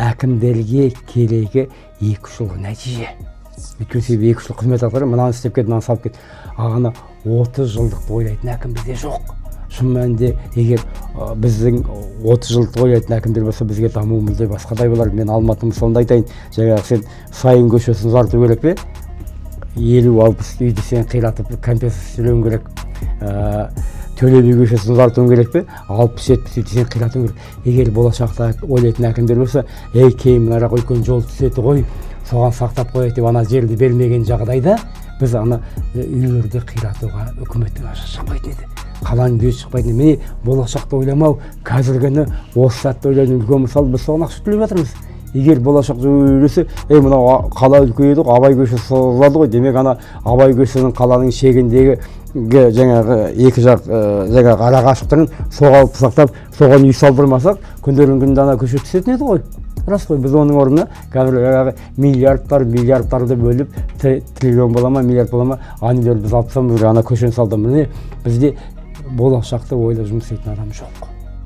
әкімдерге керегі 2 жылғы нәтиже. Өйткені себебі 2 жыл қызмет атқарып, мынаны істеп кет, мынаны салып кет. Ағаны 30 жылдықты ойлайтын әкім бізде жоқ. Шын мәнінде егер біздің 30 жылдықты ойлайтын әкімдер болса, бізге дамуымызда басқадай болар. Мен Алматы мысалында айтайын, жаңағы сен Сайын көшесін ұзарту керек пе? 50-60 үйді сен қиратып компенсация төлеуің керек. Төле би көшесін ұзартуың керек пе? 60-70 үйді сен қиратуың керек. Егер болашақта ойлайтын әкімдер болса, кейін мына жақ үлкен жол түседі ғой, соған сақтап қояйық деп ана жерді бермеген жағдайда біз ана үйлерді қиратуға үкіметтің шықпайтын еді. Қаланың бүйі шықпайтын еді. Міне болашақта ойламау, қазіргіні осы сәтте ойлайтын үлкен мысал, біз соған ақша төлеп жатырмыз. Егер болашақ ойласа, мынау қала үлкейеді ғой, Абай көшесі созылады ғой. Демек ана Абай көшесінің қаланың шегіндегі жаңағы екі жақ жаңағы ара қашықтығын соғалып сақтап, соған үй салдырмасақ, күндердің күнінде ана көше түсетін еді ғой. Рас қой, біз оның орнына қазір миллиардтарды бөліп, триллион бола ма, миллиард бола ма, ана үйлерді біз алып тастамыз, ана көшені салдым. Міне бізде болашақты ойлап жұмыс істейтін адам жоқ.